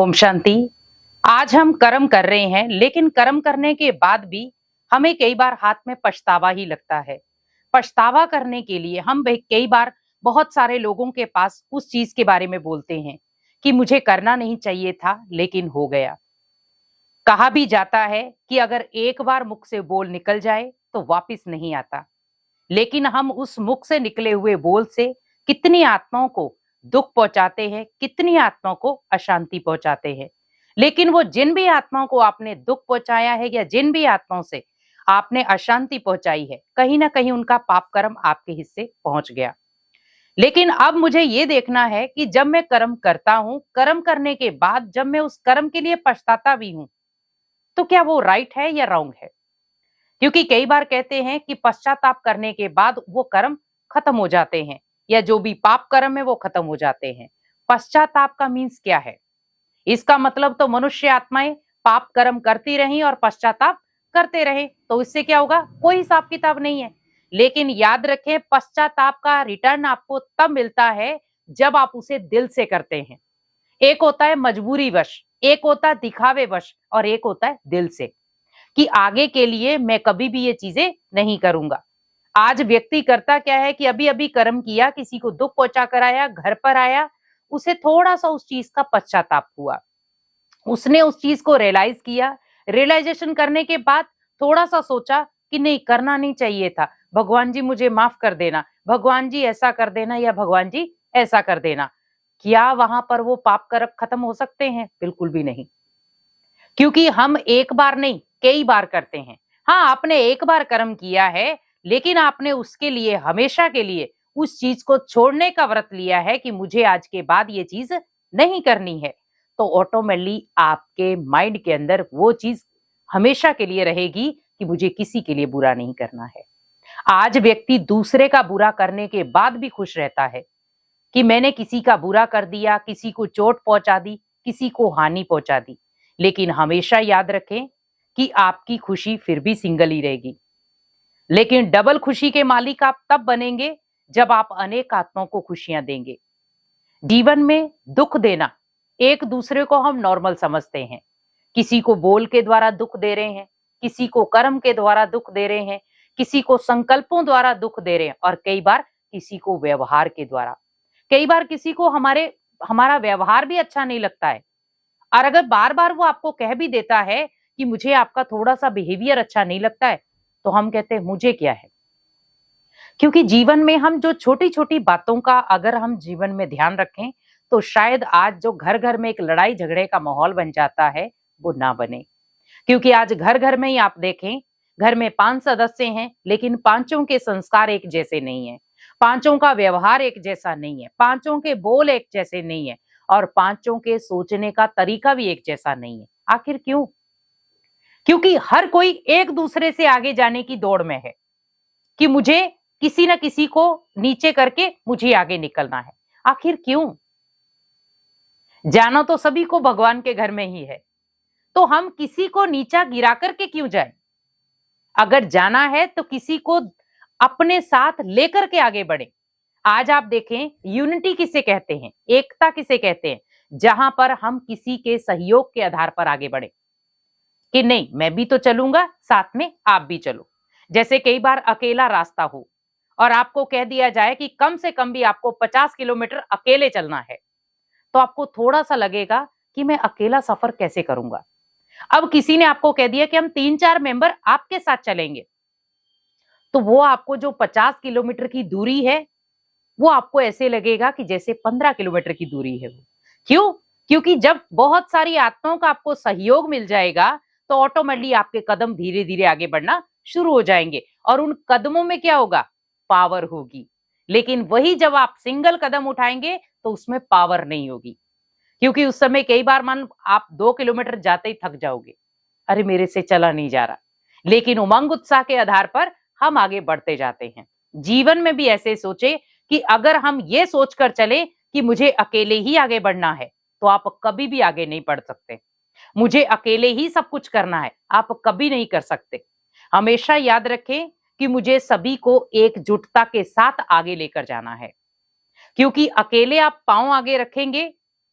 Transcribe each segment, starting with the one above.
ओम शांति। आज हम कर्म कर रहे हैं, लेकिन कर्म करने के बाद भी हमें कई बार हाथ में पछतावा ही लगता है। पछतावा करने के लिए हम कई बार बहुत सारे लोगों के पास उस चीज के बारे में बोलते हैं कि मुझे करना नहीं चाहिए था, लेकिन हो गया। कहा भी जाता है कि अगर एक बार मुख से बोल निकल जाए तो वापिस नहीं आता। लेकिन हम उस मुख से निकले हुए बोल से कितनी आत्माओं को दुख पहुंचाते हैं, कितनी आत्माओं को अशांति पहुंचाते हैं। लेकिन वो जिन भी आत्माओं को आपने दुख पहुंचाया है या जिन भी आत्माओं से आपने अशांति पहुंचाई है, कहीं ना कहीं उनका पाप कर्म आपके हिस्से पहुंच गया। लेकिन अब मुझे ये देखना है कि जब मैं कर्म करता हूं, कर्म करने के बाद जब मैं उस कर्म के लिए पछताता भी हूं, तो क्या वो राइट है या रॉन्ग है। क्योंकि कई बार कहते हैं कि पश्चाताप करने के बाद वो कर्म खत्म हो जाते हैं, या जो भी पाप कर्म है वो खत्म हो जाते हैं। पश्चाताप का मीन्स क्या है? इसका मतलब तो मनुष्य आत्माएं पाप कर्म करती रहीं और पश्चाताप करते रहे, तो इससे क्या होगा? कोई हिसाब किताब नहीं है। लेकिन याद रखें, पश्चाताप का रिटर्न आपको तब मिलता है जब आप उसे दिल से करते हैं। एक होता है मजबूरी वश, एक होता है दिखावे वश, और एक होता है दिल से कि आगे के लिए मैं कभी भी ये चीजें नहीं करूंगा। आज व्यक्ति करता क्या है कि अभी अभी कर्म किया, किसी को दुख पहुंचा कर आया, घर पर आया, उसे थोड़ा सा उस चीज का पश्चाताप हुआ, उसने उस चीज को रियलाइज किया। रियलाइजेशन करने के बाद थोड़ा सा सोचा कि नहीं, करना नहीं चाहिए था, भगवान जी मुझे माफ कर देना, भगवान जी ऐसा कर देना, या भगवान जी ऐसा कर देना। क्या वहां पर वो पाप कर्म खत्म हो सकते हैं? बिल्कुल भी नहीं। क्योंकि हम एक बार नहीं, कई बार करते हैं। हाँ, आपने एक बार कर्म किया है, लेकिन आपने उसके लिए हमेशा के लिए उस चीज को छोड़ने का व्रत लिया है कि मुझे आज के बाद ये चीज नहीं करनी है, तो ऑटोमेटिकली आपके माइंड के अंदर वो चीज हमेशा के लिए रहेगी कि मुझे किसी के लिए बुरा नहीं करना है। आज व्यक्ति दूसरे का बुरा करने के बाद भी खुश रहता है कि मैंने किसी का बुरा कर दिया, किसी को चोट पहुंचा दी, किसी को हानि पहुंचा दी। लेकिन हमेशा याद रखें कि आपकी खुशी फिर भी सिंगल ही रहेगी। लेकिन डबल खुशी के मालिक आप तब बनेंगे जब आप अनेक आत्माओं को खुशियां देंगे। जीवन में दुख देना एक दूसरे को हम नॉर्मल समझते हैं। किसी को बोल के द्वारा दुख दे रहे हैं, किसी को कर्म के द्वारा दुख दे रहे हैं, किसी को संकल्पों द्वारा दुख दे रहे हैं, और कई बार किसी को व्यवहार के द्वारा। कई बार किसी को हमारा व्यवहार भी अच्छा नहीं लगता है, और अगर बार बार वो आपको कह भी देता है कि मुझे आपका थोड़ा सा बिहेवियर अच्छा नहीं लगता है, तो हम कहते हैं मुझे क्या है। क्योंकि जीवन में हम जो छोटी छोटी बातों का अगर हम जीवन में ध्यान रखें, तो शायद आज जो घर घर में एक लड़ाई झगड़े का माहौल बन जाता है, वो ना बने। क्योंकि आज घर घर में ही आप देखें, घर में 5 सदस्य हैं, लेकिन पांचों के संस्कार एक जैसे नहीं है, पांचों का व्यवहार एक जैसा नहीं है, पांचों के बोल एक जैसे नहीं है, और पांचों के सोचने का तरीका भी एक जैसा नहीं है। आखिर क्यों? क्योंकि हर कोई एक दूसरे से आगे जाने की दौड़ में है कि मुझे किसी न किसी को नीचे करके मुझे आगे निकलना है। आखिर क्यों? जाना तो सभी को भगवान के घर में ही है, तो हम किसी को नीचा गिरा करके क्यों जाएं? अगर जाना है तो किसी को अपने साथ लेकर के आगे बढ़े। आज आप देखें, यूनिटी किसे कहते हैं, एकता किसे कहते हैं? जहां पर हम किसी के सहयोग के आधार पर आगे बढ़े कि नहीं, मैं भी तो चलूंगा, साथ में आप भी चलो। जैसे कई बार अकेला रास्ता हो और आपको कह दिया जाए कि कम से कम भी आपको 50 किलोमीटर अकेले चलना है, तो आपको थोड़ा सा लगेगा कि मैं अकेला सफर कैसे करूंगा। अब किसी ने आपको कह दिया कि हम 3-4 मेंबर आपके साथ चलेंगे, तो वो आपको जो 50 किलोमीटर की दूरी है, वो आपको ऐसे लगेगा कि जैसे 15 किलोमीटर की दूरी है वो। क्यों? क्योंकि जब बहुत सारी आत्माओं का आपको सहयोग मिल जाएगा, तो ऑटोमेटिकली आपके कदम धीरे धीरे आगे बढ़ना शुरू हो जाएंगे, और उन कदमों में क्या होगा? पावर होगी। लेकिन वही जब आप सिंगल कदम उठाएंगे, तो उसमें पावर नहीं होगी। क्योंकि उस समय कई बार मान आप 2 किलोमीटर जाते ही थक जाओगे, अरे मेरे से चला नहीं जा रहा। लेकिन उमंग उत्साह के आधार पर हम आगे बढ़ते जाते हैं। जीवन में भी ऐसे सोचे कि अगर हम ये सोचकर चले कि मुझे अकेले ही आगे बढ़ना है, तो आप कभी भी आगे नहीं बढ़ सकते। मुझे अकेले ही सब कुछ करना है, आप कभी नहीं कर सकते। हमेशा याद रखें कि मुझे सभी को एकजुटता के साथ आगे लेकर जाना है। क्योंकि अकेले आप पांव आगे रखेंगे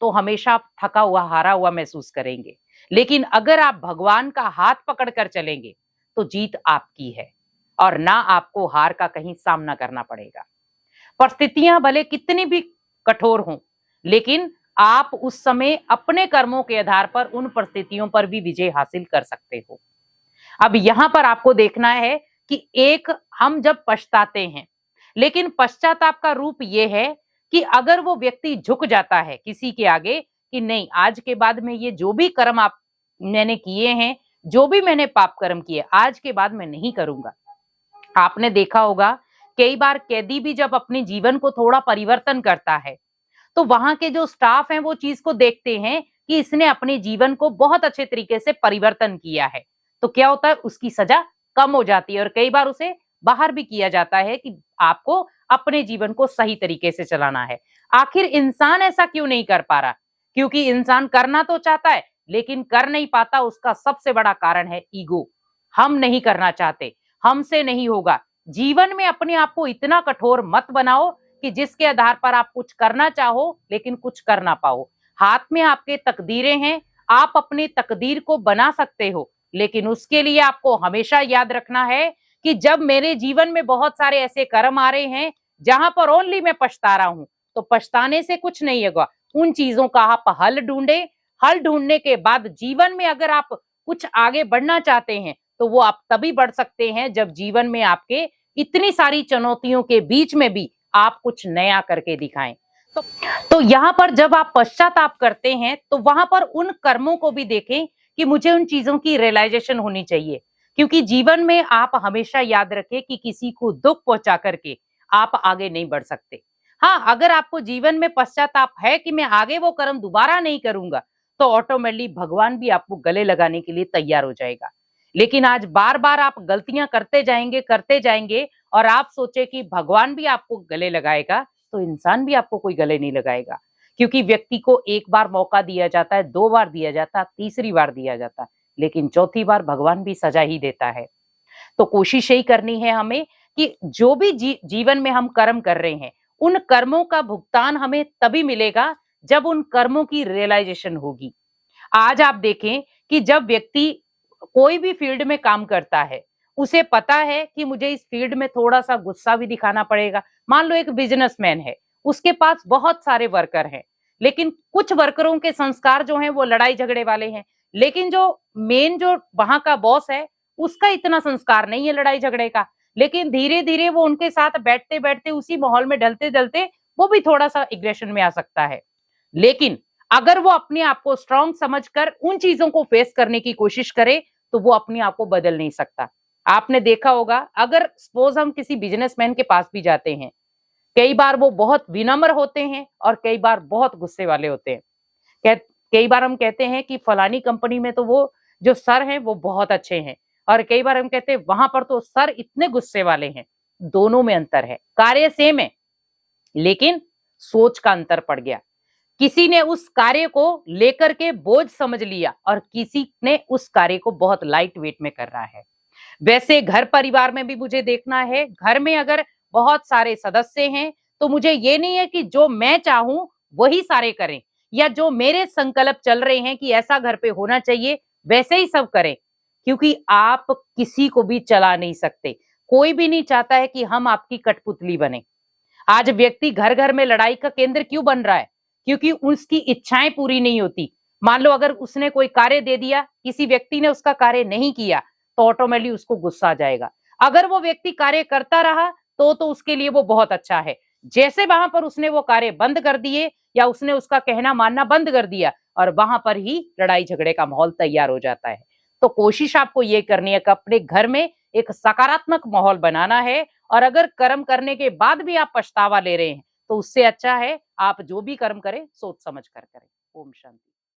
तो हमेशा आप थका हुआ, हारा हुआ महसूस करेंगे। लेकिन अगर आप भगवान का हाथ पकड़कर चलेंगे, तो जीत आपकी है और ना आपको हार का कहीं सामना करना पड़ेगा। परिस्थितियां भले कितनी भी कठोर हों, लेकिन आप उस समय अपने कर्मों के आधार पर उन परिस्थितियों पर भी विजय हासिल कर सकते हो। अब यहां पर आपको देखना है कि एक हम जब पछताते हैं, लेकिन पश्चाताप का रूप यह है कि अगर वो व्यक्ति झुक जाता है किसी के आगे कि नहीं, आज के बाद में ये जो भी कर्म आप मैंने किए हैं, जो भी मैंने पाप कर्म किए, आज के बाद मैं नहीं करूंगा। आपने देखा होगा कई बार कैदी भी जब अपने जीवन को थोड़ा परिवर्तन करता है, तो वहां के जो स्टाफ हैं वो चीज को देखते हैं कि इसने अपने जीवन को बहुत अच्छे तरीके से परिवर्तन किया है। तो क्या होता है, उसकी सजा कम हो जाती है और कई बार उसे बाहर भी किया जाता है कि आपको अपने जीवन को सही तरीके से चलाना है। आखिर इंसान ऐसा क्यों नहीं कर पा रहा? क्योंकि इंसान करना तो चाहता है लेकिन कर नहीं पाता। उसका सबसे बड़ा कारण है ईगो। हम नहीं करना चाहते, हमसे नहीं होगा। जीवन में अपने आप को इतना कठोर मत बनाओ कि जिसके आधार पर आप कुछ करना चाहो लेकिन कुछ कर ना पाओ। हाथ में आपके तकदीरें हैं, आप अपनी तकदीर को बना सकते हो, लेकिन उसके लिए आपको हमेशा याद रखना है कि जब मेरे जीवन में बहुत सारे ऐसे कर्म आ रहे हैं जहां पर ओनली मैं पछता रहा हूं, तो पछताने से कुछ नहीं होगा। उन चीजों का आप हल ढूंढे। हल ढूंढने के बाद जीवन में अगर आप कुछ आगे बढ़ना चाहते हैं, तो वो आप तभी बढ़ सकते हैं जब जीवन में आपके इतनी सारी चुनौतियों के बीच में भी आप कुछ नया करके दिखाएं। तो तो यहाँ पर जब आप पश्चाताप करते हैं, तो वहां पर उन कर्मों को भी देखें कि मुझे उन चीजों की रियलाइजेशन होनी चाहिए। क्योंकि जीवन में आप हमेशा याद रखें कि किसी को दुख पहुंचा करके आप आगे नहीं बढ़ सकते। हाँ, अगर आपको जीवन में पश्चाताप है कि मैं आगे वो कर्म दोबारा नहीं करूंगा, तो ऑटोमेटिकली भगवान भी आपको गले लगाने के लिए तैयार हो जाएगा। लेकिन आज बार बार आप गलतियां करते जाएंगे और आप सोचे कि भगवान भी आपको गले लगाएगा, तो इंसान भी आपको कोई गले नहीं लगाएगा। क्योंकि व्यक्ति को एक बार मौका दिया जाता है, दो बार दिया जाता है, तीसरी बार दिया जाता है, लेकिन चौथी बार भगवान भी सजा ही देता है। तो कोशिश यही करनी है हमें कि जो भी जीवन में हम कर्म कर रहे हैं, उन कर्मों का भुगतान हमें तभी मिलेगा जब उन कर्मों की रियलाइजेशन होगी। आज आप देखें कि जब व्यक्ति कोई भी फील्ड में काम करता है, उसे पता है कि मुझे इस फील्ड में थोड़ा-सा गुस्सा भी दिखाना पड़ेगा। मान लो एक बिज़नेसमैन है, उसके पास बहुत सारे वर्कर हैं, लेकिन कुछ वर्करों के संस्कार जो हैं वो लड़ाई झगड़े वाले हैं। लेकिन जो वहाँ का बॉस है, उसका इतना संस्कार नहीं है लड़ाई झगड़े का। लेकिन धीरे-धीरे वो उनके साथ बैठते-बैठते उसी माहौल में ढलते-ढलते वो भी थोड़ा-सा एग्रेशन में आ सकता है। लेकिन अगर वो अपने आप को स्ट्रांग समझकर उन चीजों को फेस करने की कोशिश करे, तो वो अपने आप को बदल नहीं सकता। आपने देखा होगा, अगर सपोज हम किसी बिजनेसमैन के पास भी जाते हैं, कई बार वो बहुत विनम्र होते हैं और कई बार बहुत गुस्से वाले होते हैं। कई बार हम कहते हैं कि फलानी कंपनी में तो वो जो सर हैं वो बहुत अच्छे हैं, और कई बार हम कहते हैं वहां पर तो सर इतने गुस्से वाले हैं। दोनों में अंतर है, कार्य सेम है, लेकिन सोच का अंतर पड़ गया। किसी ने उस कार्य को लेकर के बोझ समझ लिया और किसी ने उस कार्य को बहुत लाइट वेट में कर रहा है। वैसे घर परिवार में भी मुझे देखना है, घर में अगर बहुत सारे सदस्य हैं, तो मुझे ये नहीं है कि जो मैं चाहूं वही सारे करें, या जो मेरे संकल्प चल रहे हैं कि ऐसा घर पे होना चाहिए वैसे ही सब करें। क्योंकि आप किसी को भी चला नहीं सकते। कोई भी नहीं चाहता है कि हम आपकी कठपुतली बने। आज व्यक्ति घर घर में लड़ाई का केंद्र क्यों बन रहा है? क्योंकि उसकी इच्छाएं पूरी नहीं होती। मान लो अगर उसने कोई कार्य दे दिया, किसी व्यक्ति ने उसका कार्य नहीं किया, तो ऑटोमेटिकली उसको गुस्सा आ जाएगा। अगर वो व्यक्ति कार्य करता रहा, तो उसके लिए वो बहुत अच्छा है। जैसे वहां पर उसने वो कार्य बंद कर दिए या उसने उसका कहना मानना बंद कर दिया, और वहां पर ही लड़ाई झगड़े का माहौल तैयार हो जाता है। तो कोशिश आपको ये करनी है कि अपने घर में एक सकारात्मक माहौल बनाना है। और अगर कर्म करने के बाद भी आप पछतावा ले रहे हैं, तो उससे अच्छा है आप जो भी कर्म करें सोच समझ कर करें। ओम शांति।